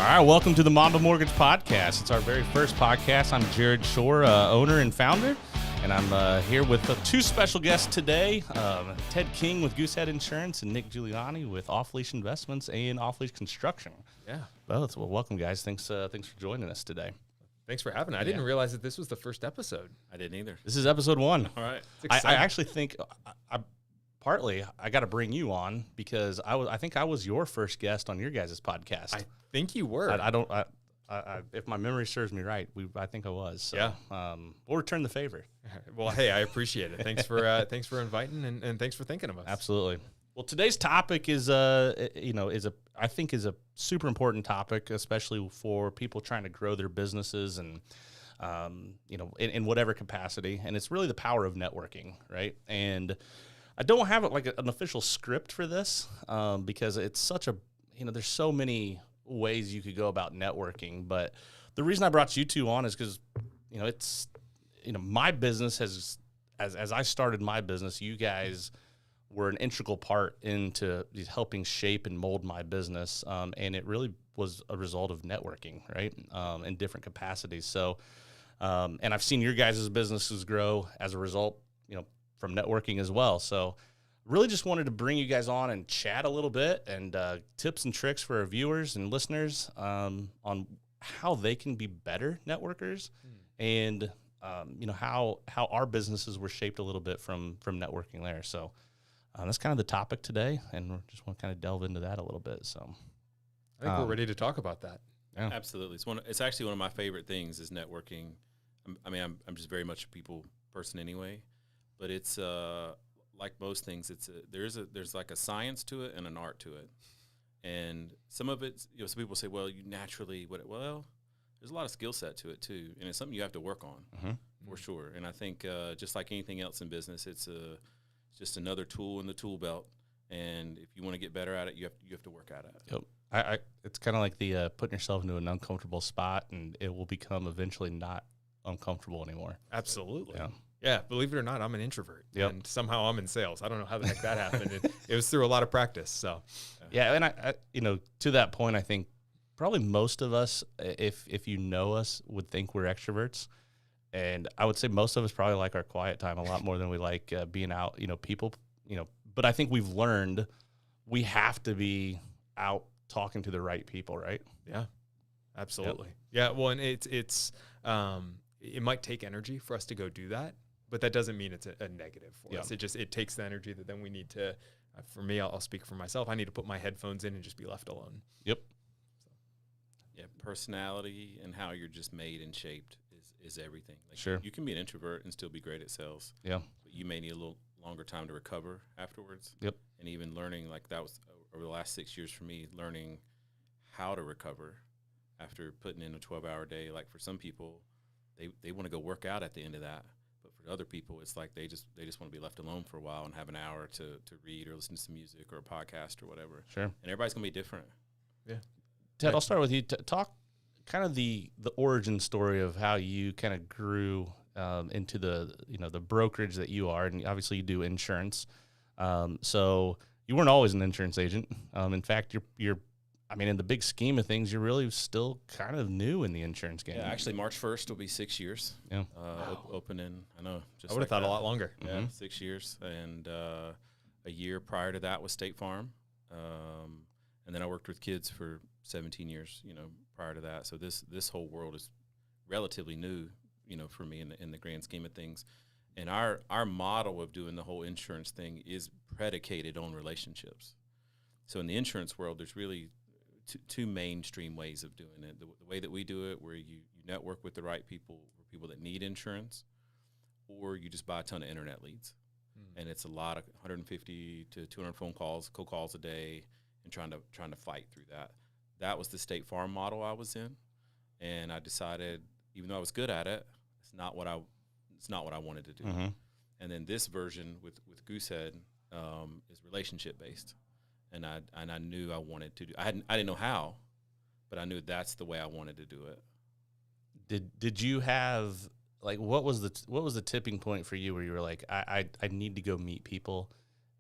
right, welcome to the Mamba Mortgage Podcast. It's our very first podcast. I'm Jared Shore, owner and founder, and I'm here with two special guests today, Ted King with Goosehead Insurance and Nick Giulioni with Off-Leash Investments and Off-Leash Construction. Yeah. Both. Well, welcome, guys. Thanks for joining us today. Thanks for having me. I didn't realize that this was the first episode. I didn't either. This is episode 1. All right. I actually think I got to bring you on because I think I was your first guest on your guys' podcast. I think you were. I if my memory serves me right, I think I was. So, yeah. We'll return the favor. Well, hey, I appreciate it. Thanks for inviting and thanks for thinking of us. Absolutely. Well, today's topic is a super important topic, especially for people trying to grow their businesses and in whatever capacity. And it's really the power of networking, right? And I don't have an official script for this because it's such a there's so many ways you could go about networking. But the reason I brought you two on is because it's my business has as I started my business, you guys were an integral part into helping shape and mold my business, and it really was a result of networking, right, in different capacities. So, and I've seen your guys' businesses grow as a result, from networking as well. So, really just wanted to bring you guys on and chat a little bit and tips and tricks for our viewers and listeners on how they can be better networkers and how our businesses were shaped a little bit from networking there. So. That's kind of the topic today, and we just want to kind of delve into that a little bit. So, I think we're ready to talk about that. Yeah. Absolutely. It's actually one of my favorite things is networking. I'm just very much a people person anyway, but it's like most things. There's like a science to it and an art to it, and some of it, some people say, well, you naturally well, there's a lot of skill set to it too, and it's something you have to work on for sure. And I think just like anything else in business, it's just another tool in the tool belt, and if you want to get better at it, you have to work at it. Yep. It's kind of like the putting yourself into an uncomfortable spot, and it will become eventually not uncomfortable anymore. Absolutely. Yeah. Yeah. Believe it or not, I'm an introvert, and somehow I'm in sales. I don't know how the heck that happened. It was through a lot of practice. So. Yeah, and I to that point, I think probably most of us, if you know us, would think we're extroverts. And I would say most of us probably like our quiet time a lot more than we like being out, people, but I think we've learned we have to be out talking to the right people, right? Yeah, absolutely. Yep. Yeah. Well, and it's it might take energy for us to go do that, but that doesn't mean it's a negative for us. It takes the energy that then we need to, for me, I'll speak for myself. I need to put my headphones in and just be left alone. Yep. Yeah. Personality and how you're just made and shaped is everything. Like sure. You can be an introvert and still be great at sales. Yeah. But you may need a little longer time to recover afterwards. Yep. And even learning, like that was over the last 6 years for me, learning how to recover after putting in a 12-hour day. Like for some people, they want to go work out at the end of that. But for other people, it's like they just want to be left alone for a while and have an hour to read or listen to some music or a podcast or whatever. Sure. And everybody's going to be different. Yeah. Ted, I'll start with you. Talk kind of the origin story of how you kind of grew into the brokerage that you are, and obviously you do insurance. So you weren't always an insurance agent. In fact, you're in the big scheme of things, you're really still kind of new in the insurance game. Yeah, actually, March 1st will be 6 years. Yeah, opening. I know. I would have thought a lot longer. Yeah, 6 years, and a year prior to that was State Farm, and then I worked with kids for 17 years. Prior to that, so this whole world is relatively new, for me in the grand scheme of things. And our model of doing the whole insurance thing is predicated on relationships. So in the insurance world, there's really two mainstream ways of doing it. The way that we do it, where you network with the right people, or people that need insurance, or you just buy a ton of internet leads. And it's a lot of 150 to 200 phone calls, cold calls a day, and trying to fight through that. That was the State Farm model I was in, and I decided, even though I was good at it, it's not what I wanted to do. Mm-hmm. And then this version with Goosehead is relationship based, and I knew I wanted to do. I didn't know how, but I knew that's the way I wanted to do it. Did you have what was the tipping point for you where you were like, I need to go meet people,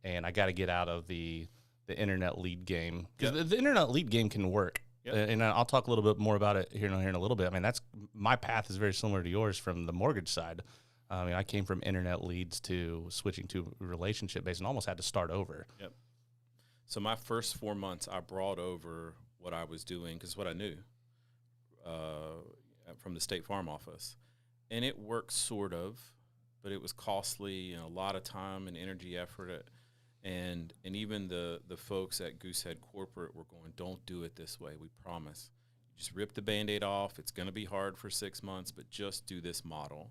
and I got to get out of the internet lead game, because the internet lead game can work Yep. And I'll talk a little bit more about it here in a little bit. I mean, my path is very similar to yours from the mortgage side. I mean, I came from internet leads to switching to relationship based and almost had to start over. Yep. So my first 4 months, I brought over what I was doing because what I knew from the State Farm office. And it worked sort of, but it was costly and a lot of time and energy effort. And even the folks at Goosehead Corporate were going, don't do it this way, we promise. You just rip the Band-Aid off. It's going to be hard for 6 months, but just do this model.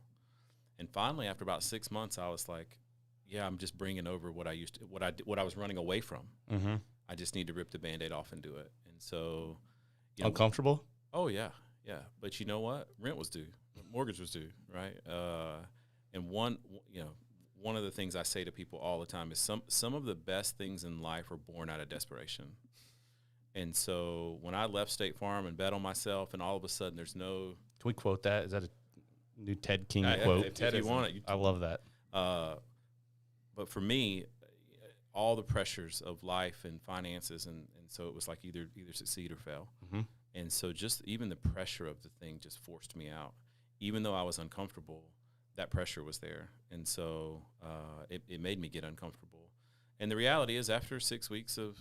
And finally, after about 6 months, I was like, yeah, I'm just bringing over what I was running away from. Mm-hmm. I just need to rip the Band-Aid off and do it. And so, Uncomfortable? Oh yeah. But you know what? Rent was due, mortgage was due, right? And one of the things I say to people all the time is some of the best things in life are born out of desperation. And so when I left State Farm and bet on myself, and all of a sudden there's no. Can we quote that? Is that a new Ted King If quote? Ted, if you want it, I love that. But for me, all the pressures of life and finances, and so it was like either succeed or fail. Mm-hmm. And so just even the pressure of the thing just forced me out. Even though I was uncomfortable, that pressure was there. And so it made me get uncomfortable. And the reality is after 6 weeks of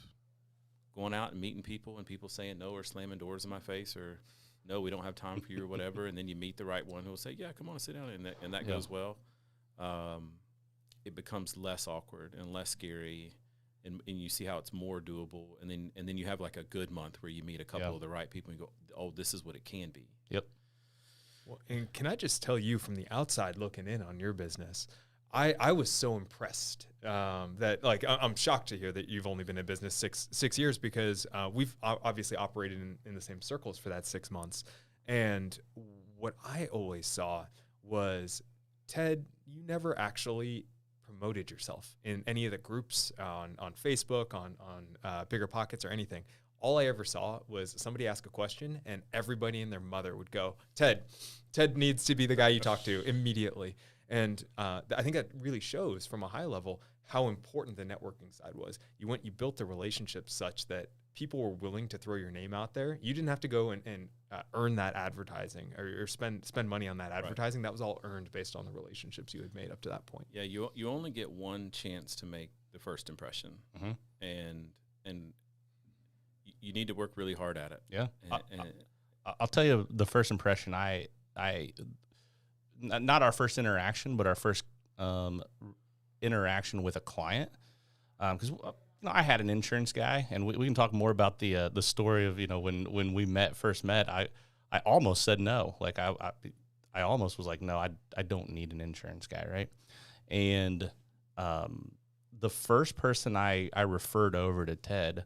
going out and meeting people and people saying no or slamming doors in my face or no, we don't have time for you or whatever, and then you meet the right one who will say, yeah, come on and sit down, and that goes well. It becomes less awkward and less scary, and you see how it's more doable, and then you have like a good month where you meet a couple of the right people and you go, oh, this is what it can be. Yep. Well, and can I just tell you from the outside looking in on your business, I was so impressed that, like, I'm shocked to hear that you've only been in business six years, because we've obviously operated in the same circles for that 6 months. And what I always saw was, Ted, you never actually promoted yourself in any of the groups on Facebook, on Bigger Pockets or anything. All I ever saw was somebody ask a question and everybody and their mother would go, Ted needs to be the guy you talk to immediately. And I think that really shows from a high level how important the networking side was. You built the relationship such that people were willing to throw your name out there. You didn't have to go and earn that advertising or spend money on that advertising. Right. That was all earned based on the relationships you had made up to that point. Yeah, you only get one chance to make the first impression, mm-hmm. and you need to work really hard at it. Yeah, I'll tell you the first impression. I not our first interaction, but our first interaction with a client, because I had an insurance guy, and we can talk more about the story of when we first met. I almost said no, like I almost was like, no, I don't need an insurance guy, right? And the first person I referred over to Ted,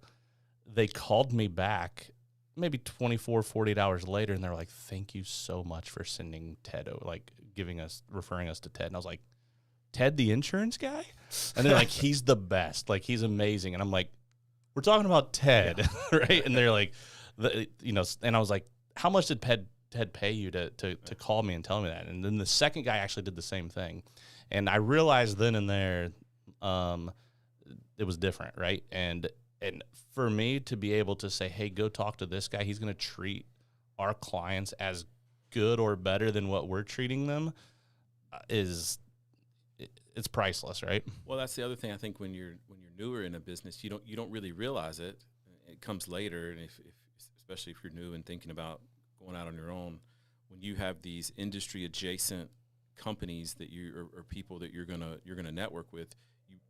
they called me back maybe 24, 48 hours later, and they're like, thank you so much for sending Ted, like referring us to Ted. And I was like, Ted, the insurance guy? And they're like, he's the best. Like, he's amazing. And I'm like, we're talking about Ted, right? And they're like, and I was like, how much did Ted pay you to call me and tell me that? And then the second guy actually did the same thing. And I realized then and there, it was different, right? And for me to be able to say, hey, go talk to this guy, he's going to treat our clients as good or better than what we're treating them, it's priceless, right? Well, that's the other thing. I think when you're newer in a business, you don't really realize it. It comes later, and especially if you're new and thinking about going out on your own, when you have these industry adjacent companies that or people that you're gonna network with,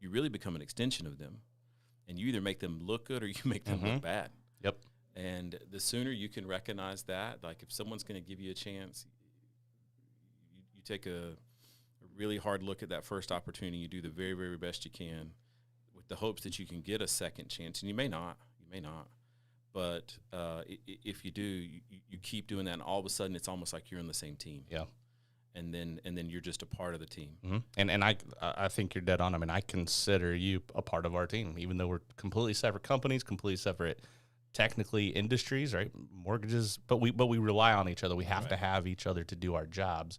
you really become an extension of them, and you either make them look good or you make them mm-hmm. look bad. Yep. And the sooner you can recognize that, like if someone's going to give you a chance, you take a really hard look at that first opportunity. You do the very, very best you can with the hopes that you can get a second chance. And you may not. But if you do, you keep doing that, and all of a sudden it's almost like you're on the same team. Yeah. And then you're just a part of the team. Mm-hmm. And I think you're dead on. I mean, I consider you a part of our team, even though we're completely separate companies, completely separate technically industries, right? Mortgages, but we rely on each other. We have to have each other to do our jobs.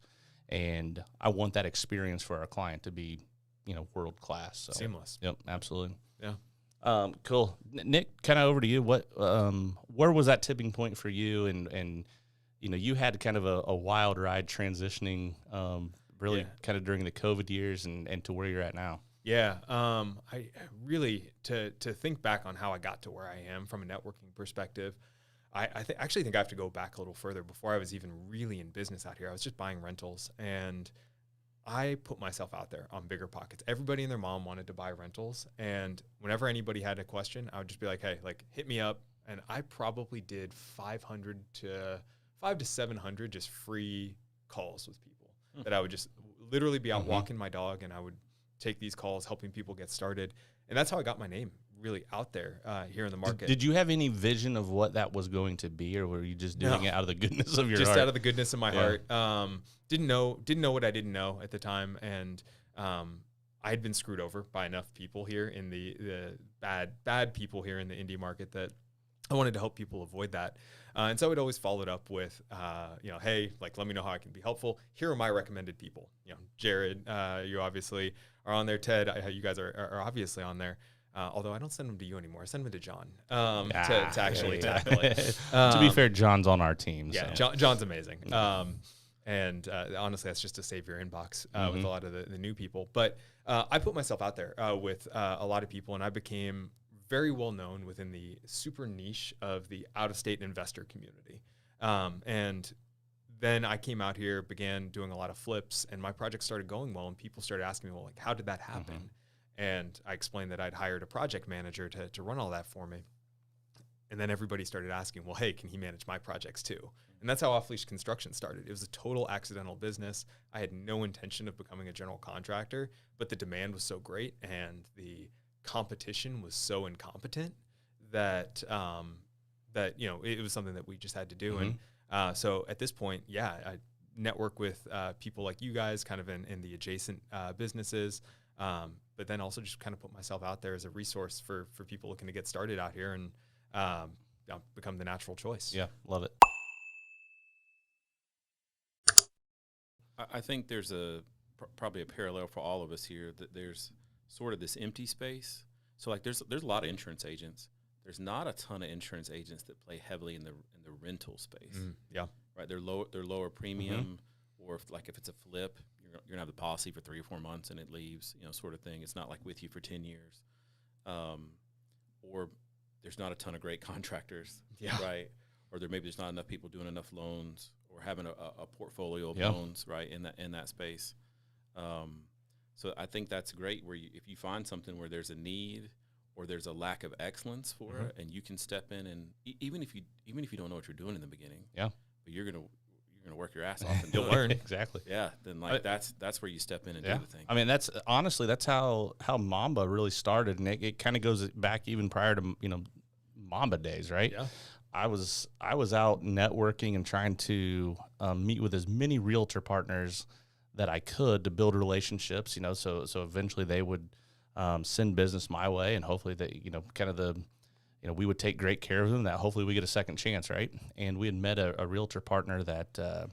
And I want that experience for our client to be, world class. So. Seamless. Yep, absolutely. Yeah. Cool. Nick, kind of over to you. Where was that tipping point for you? And you had kind of a wild ride transitioning, really kind of during the COVID years and to where you're at now. Yeah. I really, to think back on how I got to where I am from a networking perspective, I actually think I have to go back a little further. Before I was even really in business out here, I was just buying rentals, and I put myself out there on Bigger Pockets. Everybody and their mom wanted to buy rentals. And whenever anybody had a question, I would just be like, hey, like, hit me up. And I probably did 500 to 700 just free calls with people that I would just literally be out walking my dog, and I would take these calls, helping people get started. And that's how I got my name really out there here in the market. Did you have any vision of what that was going to be, or were you just doing it out of the goodness of your heart? Just out of the goodness of my heart. Didn't know what I didn't know at the time. And I had been screwed over by enough people here in the bad people here in the indie market that I wanted to help people avoid that. And so I would always follow it up with, hey, like, let me know how I can be helpful. Here are my recommended people. Jared, you obviously are on there. Ted, you guys are obviously on there. Although I don't send them to you anymore. I send them to John to actually tackle it. To be fair, John's on our team. Yeah, so. John's amazing. And honestly, that's just to save your inbox with a lot of the new people. But I put myself out there with a lot of people, and I became very well known within the super niche of the out-of-state investor community. And then I came out here, began doing a lot of flips, and my project started going well, and people started asking me, well, like, how did that happen? And I explained that I'd hired a project manager to run all that for me. And then everybody started asking, well, hey, can he manage my projects too? And that's how Off Leash Construction started. It was a total accidental business. I had no intention of becoming a general contractor, but the demand was so great and the competition was so incompetent that it was something that we just had to do. And so at this point, I network with people like you guys, kind of in the adjacent businesses. But then also just kind of put myself out there as a resource for people looking to get started out here and become the natural choice. Yeah, love it. I think there's probably a parallel for all of us here, that there's sort of this empty space. So like there's a lot of insurance agents. There's not a ton of insurance agents that play heavily in the rental space. Right. They're lower premium, or if it's a flip, you're gonna have the policy for 3 or 4 months and it leaves, sort of thing. It's not like with you for 10 years. Or there's not a ton of great contractors. Right. Or there's not enough people doing enough loans or having a portfolio of loans, right, in that space. So I think that's great where if you find something where there's a need or there's a lack of excellence for it, and you can step in, and even if you don't know what you're doing in the beginning, but you're gonna work your ass off and you'll learn. Exactly. Yeah. Then that's where you step in and do the thing. I mean, that's how Mamba really started, and it kind of goes back even prior to Mamba days, right? Yeah. I was out networking and trying to meet with as many realtor partners that I could to build relationships, so eventually they would send business my way, and hopefully they, we would take great care of them, that hopefully we get a second chance, right? And we had met a realtor partner that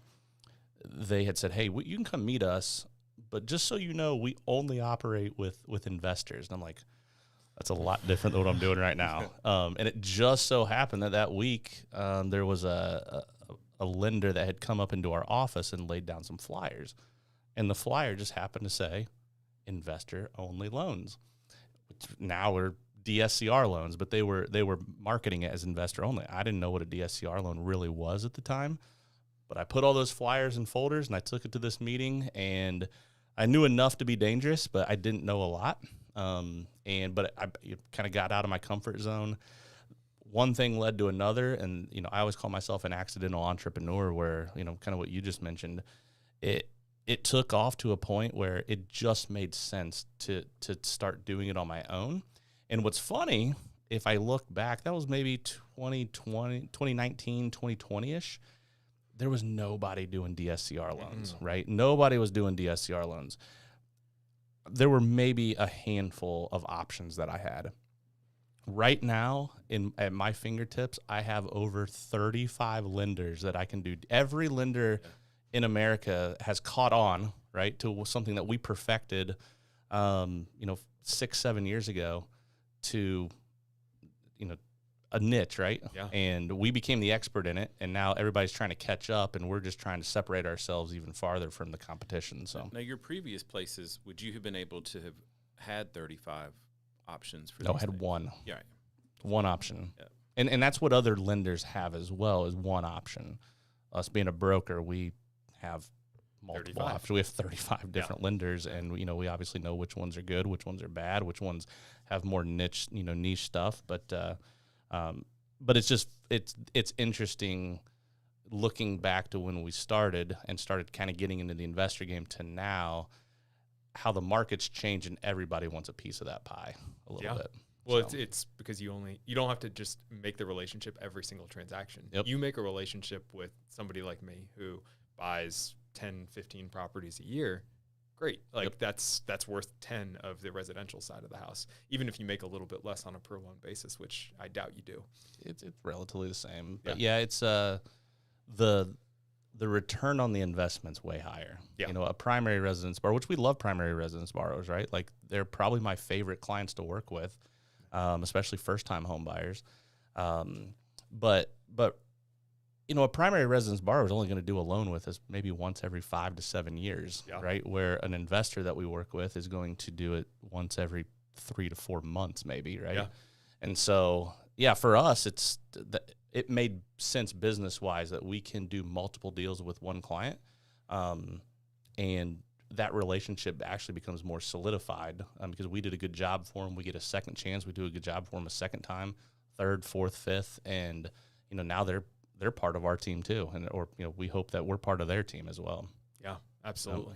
they had said, hey, you can come meet us, but just so you know, we only operate with investors. And I'm like, that's a lot different than what I'm doing right now. And it just so happened that week there was a lender that had come up into our office and laid down some flyers. And the flyer just happened to say investor-only loans, which now are DSCR loans, but they were marketing it as investor-only. I didn't know what a DSCR loan really was at the time, but I put all those flyers in folders, and I took it to this meeting, and I knew enough to be dangerous, but I didn't know a lot. But I kind of got out of my comfort zone. One thing led to another, and I always call myself an accidental entrepreneur, where kind of what you just mentioned, it took off to a point where it just made sense to start doing it on my own. And what's funny, if I look back, that was maybe 2019, 2020-ish. There was nobody doing DSCR loans, right? Nobody was doing DSCR loans. There were maybe a handful of options that I had. Right now, at my fingertips, I have over 35 lenders that I can do. Every lender in America has caught on, right, to something that we perfected, 6-7 years ago, to a niche, right? Yeah. And we became the expert in it, and now everybody's trying to catch up, and we're just trying to separate ourselves even farther from the competition. So now, your previous places, would you have been able to have had 35 options for? No, I had one. Yeah, right. One option. Yeah. And that's what other lenders have as well, is one option. Us being a broker, we have multiple 35. options. We have 35 different lenders, and we obviously know which ones are good, which ones are bad, which ones have more niche stuff. But it's just it's interesting looking back to when we started kind of getting into the investor game to now, how the market's changed and everybody wants a piece of that pie a little bit. Well, it's because you don't have to just make the relationship every single transaction. Yep. You make a relationship with somebody like me who buys 10, 15 properties a year. Great. Like that's worth 10 of the residential side of the house, even if you make a little bit less on a per loan basis, which I doubt you do. It's relatively the same. But it's the return on the investment's way higher. Yeah. A primary residence borrower, which we love primary residence borrowers, right? Like they're probably my favorite clients to work with, especially first-time home buyers. But a primary residence borrower is only going to do a loan with us maybe once every 5 to 7 years, right? Where an investor that we work with is going to do it once every 3 to 4 months, maybe, right? Yeah. And so, for us, it made sense business-wise that we can do multiple deals with one client, and that relationship actually becomes more solidified because we did a good job for them. We get a second chance. We do a good job for them a second time, third, fourth, fifth, and now they're part of our team too, or we hope that we're part of their team as well. Yeah, absolutely.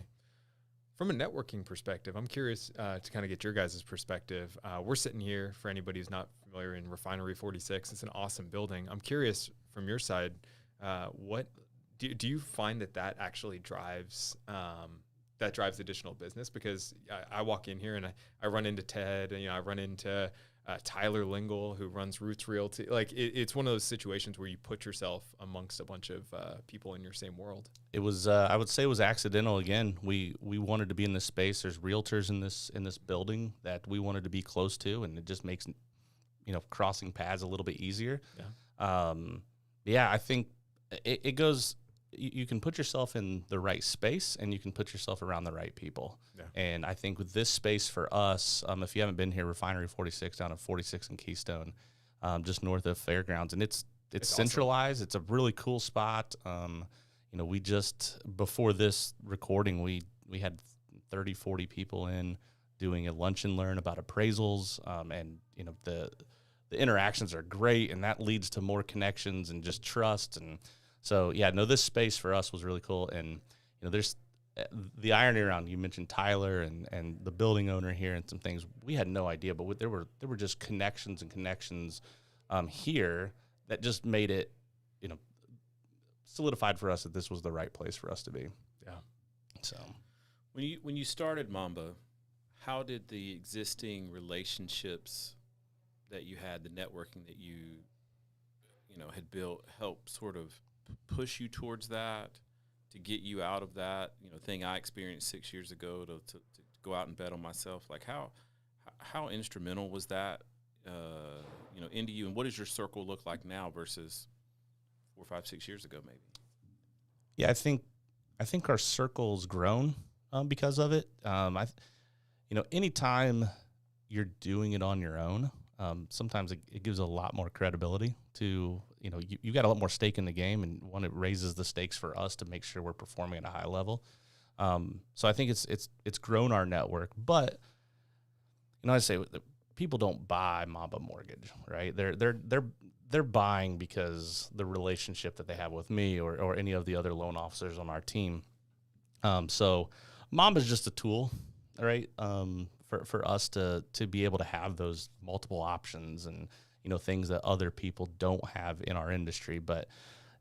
From a networking perspective, I'm curious to kind of get your guys' perspective. We're sitting here, for anybody who's not familiar, in Refinery 46. It's an awesome building. I'm curious from your side, what do you find that actually drives additional business? Because I walk in here and I run into Ted, and I run into Tyler Lingle, who runs Roots Realty. Like it's one of those situations where you put yourself amongst a bunch of people in your same world. It was, I would say, it was accidental. Again, we wanted to be in this space. There's realtors in this building that we wanted to be close to, and it just makes crossing paths a little bit easier. I think it goes. You can put yourself in the right space, and you can put yourself around the right people. Yeah. And I think with this space for us, if you haven't been here, Refinery 46 down at 46 and Keystone, just north of Fairgrounds, and it's centralized. Awesome. It's a really cool spot. We just, before this recording, we had 30, 40 people in doing a lunch and learn about appraisals, and the interactions are great, and that leads to more connections and just trust. And so, this space for us was really cool. And, there's the irony around, you mentioned Tyler and the building owner here and some things we had no idea, but there were just connections here that just made it, solidified for us that this was the right place for us to be. Yeah. So when you started Mamba, how did the existing relationships that you had, the networking that you had built, help sort of push you towards that, to get you out of that thing I experienced 6 years ago to go out and bet on myself? Like how instrumental was that into you, and what does your circle look like now versus 4, 5, 6 years ago maybe? I think our circle's grown because of it. Anytime you're doing it on your own, sometimes it gives a lot more credibility to, you got a lot more stake in the game, and one, it raises the stakes for us to make sure we're performing at a high level. So I think it's grown our network, but I say people don't buy Mamba Mortgage, right? They're buying because the relationship that they have with me or any of the other loan officers on our team. So Mamba's just a tool, right? For us to be able to have those multiple options and things that other people don't have in our industry. But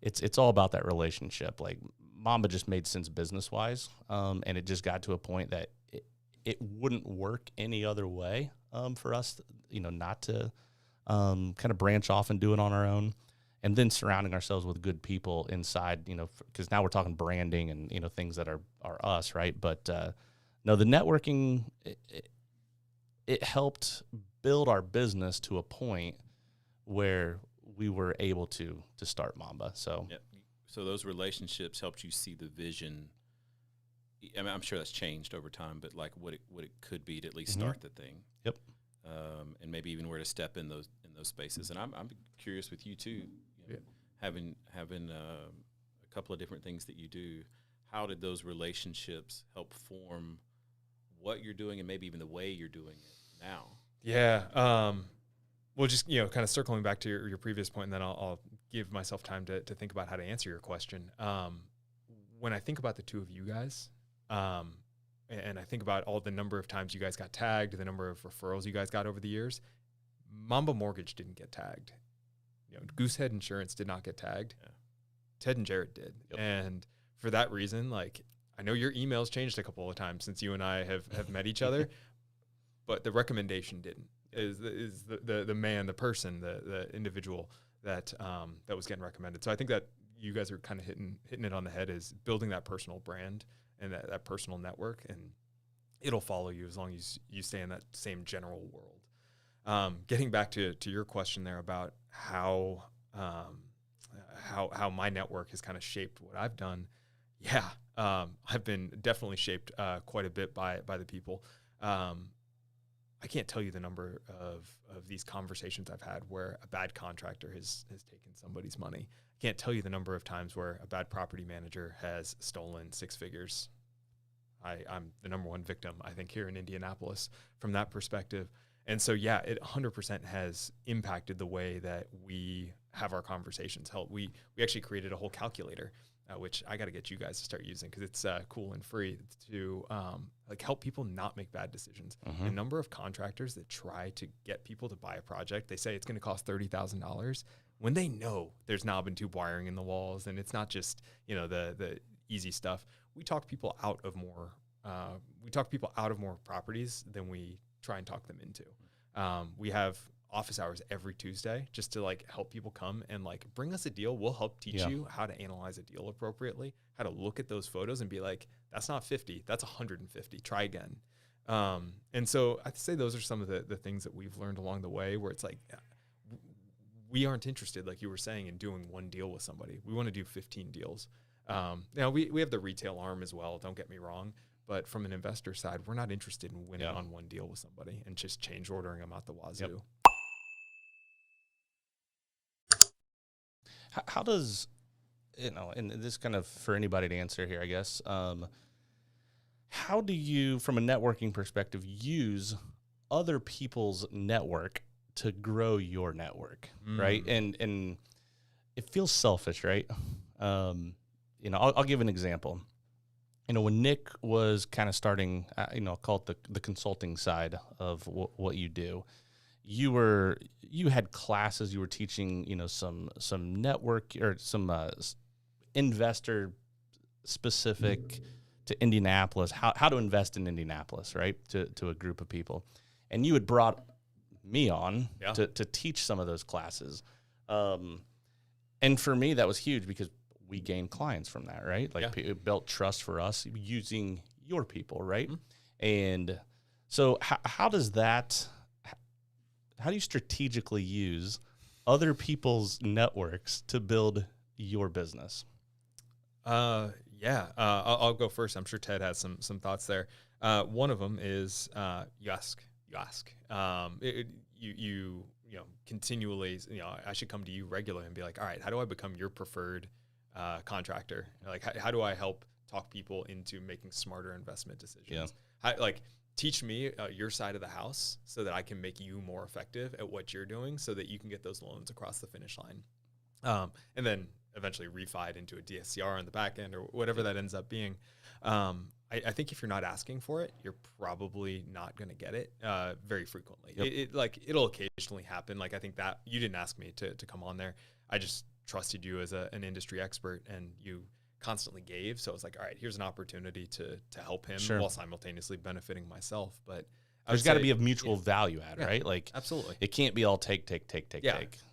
it's all about that relationship. Like Mamba just made sense business wise, and it just got to a point that it wouldn't work any other way for us, not to kind of branch off and do it on our own. And then surrounding ourselves with good people inside, because now we're talking branding and things that are us, right? But no, the networking it helped build our business to a point where we were able to start Mamba. So, So those relationships helped you see the vision. I mean, I'm sure that's changed over time, but like what it could be to at least start the thing. Yep. And maybe even where to step in those spaces. And I'm curious with you too, having a couple of different things that you do. How did those relationships help form what you're doing and maybe even the way you're doing it now? Yeah. Well, just, kind of circling back to your previous point, and then I'll give myself time to think about how to answer your question. When I think about the two of you guys, and I think about all the number of times you guys got tagged, the number of referrals you guys got over the years, Mamba Mortgage didn't get tagged. Goosehead Insurance did not get tagged. Yeah. Ted and Jared did. Yep. And for that reason, like, I know your emails changed a couple of times since you and I have met each other, but the recommendation didn't. Is the man, the person, the individual that was getting recommended. So I think that you guys are kind of hitting it on the head, is building that personal brand and that personal network, and it'll follow you as long as you stay in that same general world. Getting back to your question there about how my network has kind of shaped what I've done. Yeah, I've been definitely shaped quite a bit by the people. I can't tell you the number of these conversations I've had where a bad contractor has taken somebody's money. I can't tell you the number of times where a bad property manager has stolen six figures. I'm the number one victim, I think, here in Indianapolis from that perspective. And so, yeah, it 100% has impacted the way that we have our conversations held. We actually created a whole calculator, which I got to get you guys to start using because it's cool and free to help people not make bad decisions. Mm-hmm. The number of contractors that try to get people to buy a project, they say it's going to cost $30,000 when they know there's knob and tube wiring in the walls, and it's not just the easy stuff. We talk people out of more. We talk people out of more properties than we try and talk them into. We have office hours every Tuesday just to help people come and bring us a deal. We'll help teach you how to analyze a deal appropriately, how to look at those photos and be like, that's not 50, that's 150, try again. And so I'd say those are some of the things that we've learned along the way, where it's we aren't interested, like you were saying, in doing one deal with somebody. We want to do 15 deals. Now we have the retail arm as well, don't get me wrong. But from an investor side, we're not interested in winning on one deal with somebody and just change ordering them out the wazoo. Yep. How does, and this kind of for anybody to answer here, I guess, how do you, from a networking perspective, use other people's network to grow your network, right? And it feels selfish, right? I'll give an example. When Nick was kind of starting, I'll call it the consulting side of what you do. You had classes, you were teaching, some network or some investor specific to Indianapolis, how to invest in Indianapolis, right? To a group of people. And you had brought me on to teach some of those classes. And for me, that was huge because we gained clients from that, right? It built trust for us using your people, right? Mm-hmm. And so how do you strategically use other people's networks to build your business? I'll go first. I'm sure Ted has some thoughts there. One of them is you ask. You continually, I should come to you regularly and be like, all right, how do I become your preferred contractor? How do I help talk people into making smarter investment decisions? Teach me your side of the house so that I can make you more effective at what you're doing so that you can get those loans across the finish line. And then eventually refi it into a DSCR on the back end or whatever that ends up being. I think if you're not asking for it, you're probably not going to get it very frequently. Yep. It'll occasionally happen. I think that you didn't ask me to come on there. I just trusted you as an industry expert, and you constantly gave. So I was like, all right, here's an opportunity to help him while simultaneously benefiting myself. But there's got to be a mutual value add, right? Absolutely. It can't be all take.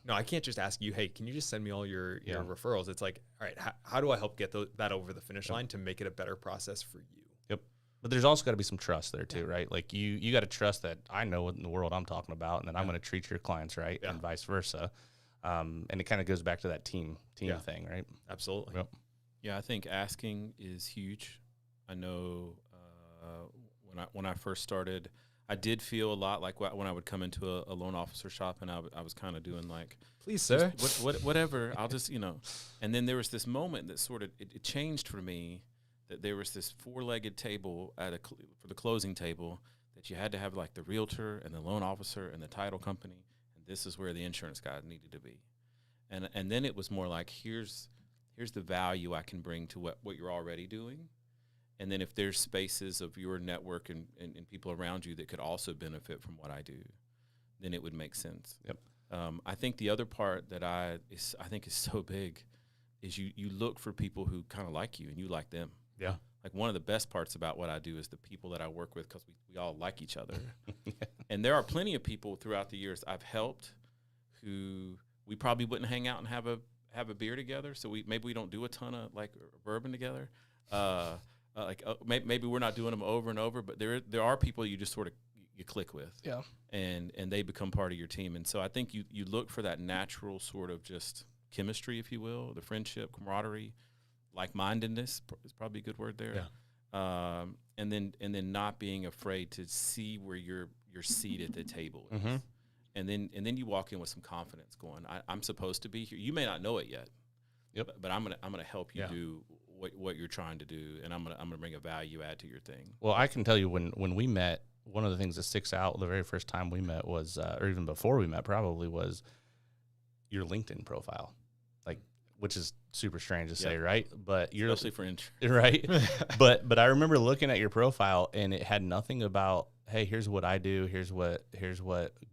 No, I can't just ask you, hey, can you just send me all your referrals? It's all right, how do I help get that over the finish line to make it a better process for you? Yep. But there's also got to be some trust there too, right? Like you got to trust that I know what in the world I'm talking about, and that I'm going to treat your clients right, and vice versa. And it kind of goes back to that team thing, right? Absolutely. Yep. Yeah, I think asking is huge. I know when I first started, I did feel a lot like when I would come into a loan officer shop, and I was kind of doing like, please, sir, whatever. I'll just, And then there was this moment that sort of it changed for me. That there was this 4-legged table for the closing table that you had to have like the realtor and the loan officer and the title company, and this is where the insurance guy needed to be. And then it was more like here's the value I can bring to what you're already doing. And then if there's spaces of your network and people around you that could also benefit from what I do, then it would make sense. Yep. I think the other part that I think is so big is you look for people who kind of like you and you like them. Yeah. Like one of the best parts about what I do is the people that I work with, because we all like each other. And there are plenty of people throughout the years I've helped who we probably wouldn't hang out and have a beer together. So maybe we don't do a ton of like bourbon together. Maybe we're not doing them over and over, but there are people you just sort of you click with. Yeah. And they become part of your team. And so I think you look for that natural sort of just chemistry, if you will, the friendship, camaraderie. Like-mindedness is probably a good word there. Yeah. And then not being afraid to see where your seat at the table is. Mm-hmm. And then you walk in with some confidence going, I'm supposed to be here. You may not know it yet. Yep. But I'm gonna help you do what you're trying to do, and I'm gonna bring a value add to your thing. Well, I can tell you when we met, one of the things that sticks out the very first time we met was, or even before we met probably, was your LinkedIn profile. Which is super strange to say, right? But you're especially for intro, right. but I remember looking at your profile, and it had nothing about, hey, here's what I do, here's what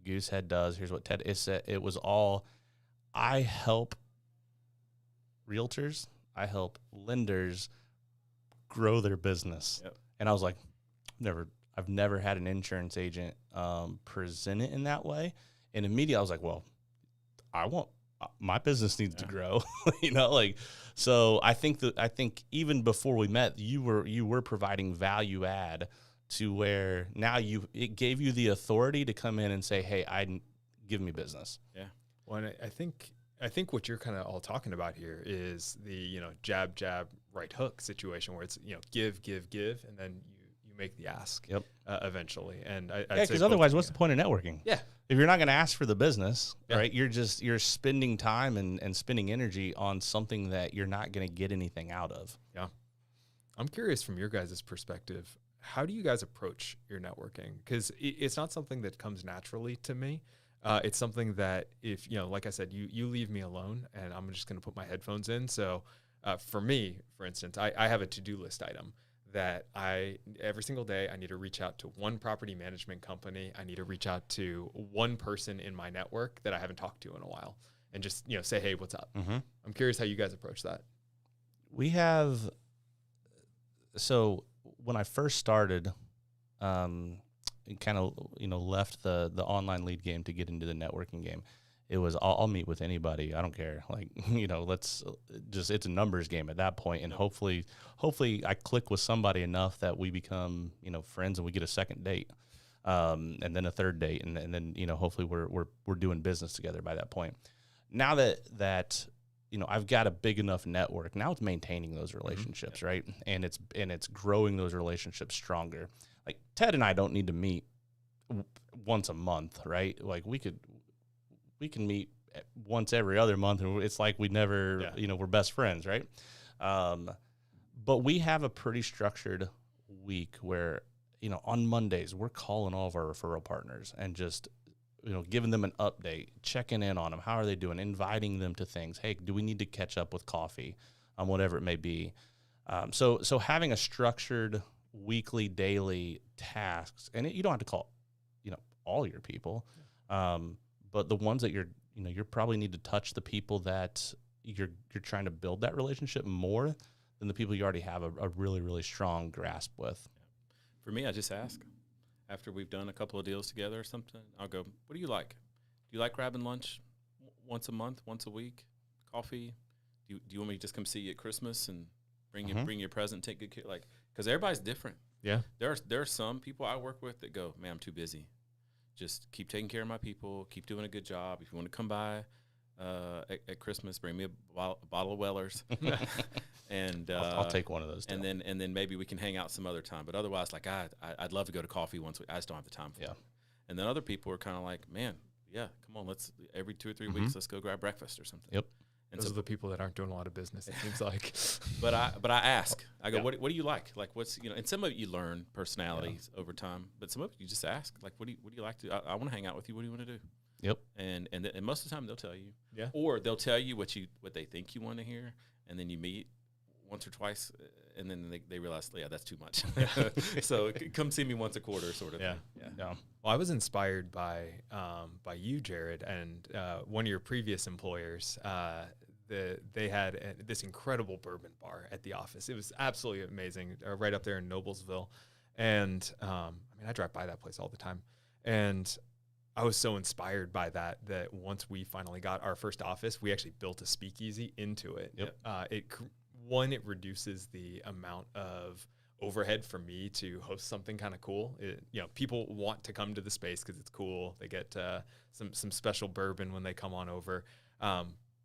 Goosehead does, here's what Ted is. It was all, I help realtors, I help lenders grow their business. Yep. And I was like, I've never had an insurance agent present it in that way. And immediately I was like, well, my business needs to grow, so I think even before we met, you were providing value add to where now it gave you the authority to come in and say, hey, give me business. Yeah. Well, and I think what you're kind of all talking about here is the, jab, right hook situation where it's, give, and then you make the ask. Yep. Eventually. And because otherwise, what's the point of networking? Yeah. If you're not going to ask for the business, right, you're spending time and spending energy on something that you're not going to get anything out of. Yeah. I'm curious from your guys' perspective, how do you guys approach your networking? Because it's not something that comes naturally to me. It's something that if, like I said, you leave me alone and I'm just going to put my headphones in. So for me, for instance, I have a to-do list item that every single day I need to reach out to one property management company. I need to reach out to one person in my network that I haven't talked to in a while and just, say, hey, what's up? Mm-hmm. I'm curious how you guys approach that. So when I first started, kind of, left the online lead game to get into the networking game. It was, I'll meet with anybody. I don't care. It's a numbers game at that point. And hopefully I click with somebody enough that we become, friends and we get a second date, and then a third date. And then, hopefully we're doing business together by that point. Now that I've got a big enough network, now it's maintaining those relationships, mm-hmm. right? And it's growing those relationships stronger. Like Ted and I don't need to meet once a month, right? Like we can meet once every other month, and it's like we never, we're best friends, right? But we have a pretty structured week where, on Mondays, we're calling all of our referral partners and just, giving them an update, checking in on them. How are they doing? Inviting them to things. Hey, do we need to catch up with coffee? Whatever it may be. So having a structured weekly, daily tasks, and you don't have to call, all your people, but the ones that you probably need to touch the people that you're trying to build that relationship more than the people you already have a really, really strong grasp with. For me, I just ask. After we've done a couple of deals together or something, I'll go, what do you like? Do you like grabbing lunch once a month, once a week, coffee? Do you want me to just come see you at Christmas and bring you a present, take good care? Because everybody's different. Yeah. There are some people I work with that go, man, I'm too busy. Just keep taking care of my people. Keep doing a good job. If you want to come by at Christmas, bring me a bottle of Weller's, and I'll take one of those too. And then maybe we can hang out some other time. But otherwise, like I'd love to go to coffee once. I just don't have the time for it. And then other people are kind of like, man, yeah, come on, let's every 2 or 3 weeks, let's go grab breakfast or something. Yep. And those are the people that aren't doing a lot of business, it seems like. But I ask. I go, what do you like? Like, what's, and some of it you learn personalities over time, but some of it you just ask. Like, what do you like to? I want to hang out with you. What do you want to do? Yep. And most of the time they'll tell you. Yeah. Or they'll tell you what they think you want to hear, and then you meet once or twice, and then they realize, yeah, that's too much. So come see me once a quarter, sort of. Yeah. Thing. Yeah. Well, I was inspired by you, Jared, and one of your previous employers. They had this incredible bourbon bar at the office. It was absolutely amazing, right up there in Noblesville. And I drive by that place all the time. And I was so inspired by that once we finally got our first office, we actually built a speakeasy into it. Yep. It reduces the amount of overhead for me to host something kind of cool. People want to come to the space because it's cool. They get some special bourbon when they come on over.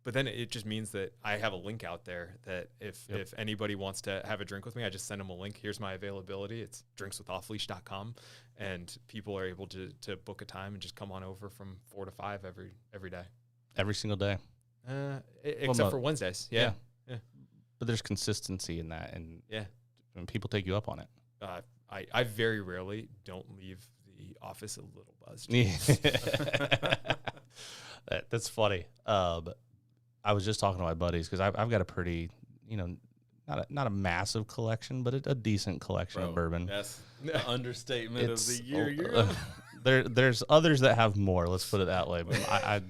But then it just means that I have a link out there that if anybody wants to have a drink with me, I just send them a link. Here's my availability. It's drinkswithoffleash.com. And people are able to book a time and just come on over from 4 to 5 every day. Every single day. Except for Wednesdays. Yeah. But there's consistency in that. And when people take you up on it. I very rarely don't leave the office a little buzzed. That's funny. I was just talking to my buddies because I've got a pretty, not a massive collection, but a decent collection of bourbon. That's the understatement of the year. There's others that have more. Let's put it that way. But I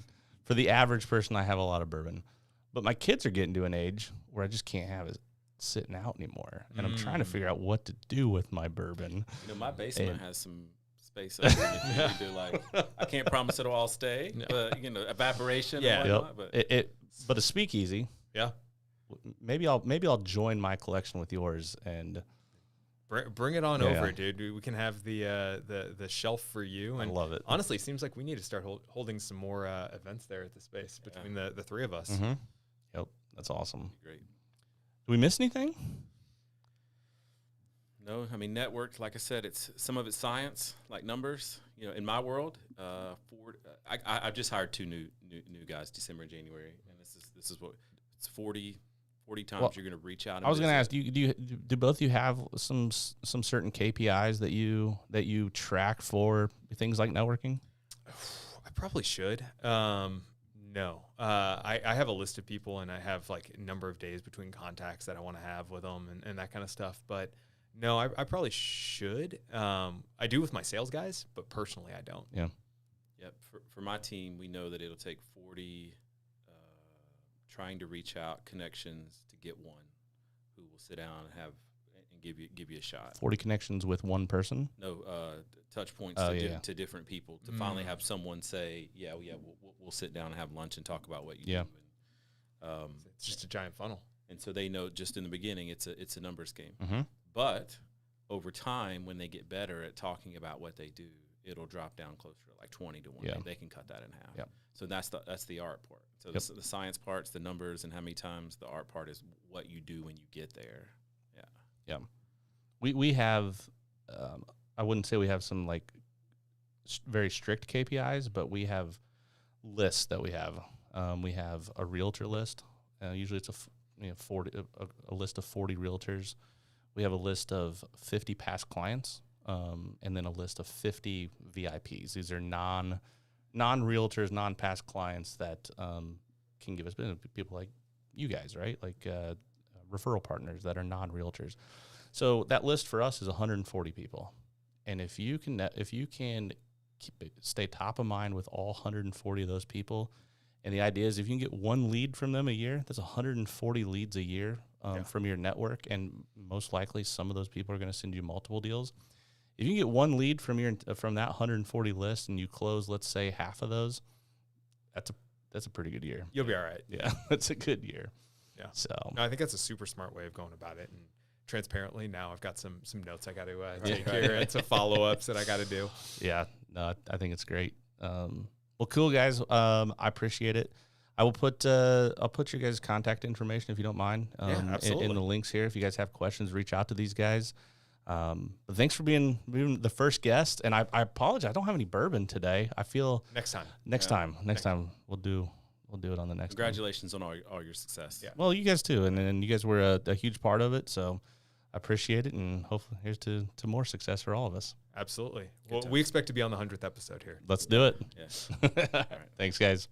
for the average person, I have a lot of bourbon. But my kids are getting to an age where I just can't have it sitting out anymore, and I'm trying to figure out what to do with my bourbon. My basement has some space open if you do like. I can't promise it'll all stay, but evaporation. Yeah. And whatnot, But a speakeasy. Yeah. Maybe I'll join my collection with yours and bring it on over, dude. We can have the shelf for you. And I love it. Honestly, it seems like we need to start holding some more events there at the space between the three of us. Mm-hmm. Yep, that's awesome. Great. Do we miss anything? No, network. Like I said, some of it's science, like numbers. In my world, I've just hired 2 new guys, December and January, and this is what it's 40 times you're going to reach out. And I was going to ask, do both of you have some certain KPIs that you track for things like networking? I probably should. No, I have a list of people, and I have like a number of days between contacts that I want to have with them and that kind of stuff. But no, I probably should. I do with my sales guys, but personally I don't. Yeah. Yep. For my team, we know that it'll take 40 trying to reach out connections to get one who will sit down and give you a shot. 40 connections with one person? No, touch points to different people to finally have someone say, we'll sit down and have lunch and talk about what you do. And, it's just a giant funnel. And so they know just in the beginning it's a numbers game. Mm-hmm. But over time, when they get better at talking about what they do, it'll drop down closer to like 20 to 1. Yeah. They can cut that in half. Yep. So that's the art part. So the science part's the numbers, and how many times. The art part is what you do when you get there. Yeah. We have, I wouldn't say we have some like very strict KPIs, but we have lists that we have. We have a realtor list. Usually it's a list of 40 realtors. We have a list of 50 past clients, and then a list of 50 VIPs. These are non-realtors, non-past clients that can give us business. People like you guys, right? Like referral partners that are non-realtors. So that list for us is 140 people, and if you can stay top of mind with all 140 of those people, and the idea is if you can get one lead from them a year, that's 140 leads a year from your network, and most likely some of those people are going to send you multiple deals. If you can get one lead from that 140 list and you close, let's say, half of those, that's a pretty good year. You'll be all right. Yeah, that's a good year. Yeah. So no, I think that's a super smart way of going about it, and transparently, now I've got some notes I got to take here and some follow-ups that I got to do. Yeah, no, I think it's great. Well, cool, guys. I appreciate it. I'll put your guys' contact information if you don't mind in the links here. If you guys have questions, reach out to these guys. But thanks for being the first guest. And I apologize. I don't have any bourbon today. I feel next time we'll do it on the next. Congratulations on all your success. Yeah. Well, you guys too, and you guys were a huge part of it. So I appreciate it, and hopefully here's to more success for all of us. Absolutely. Well, we expect to be on the 100th episode here. Let's do it. Yes. All right. Thanks, guys.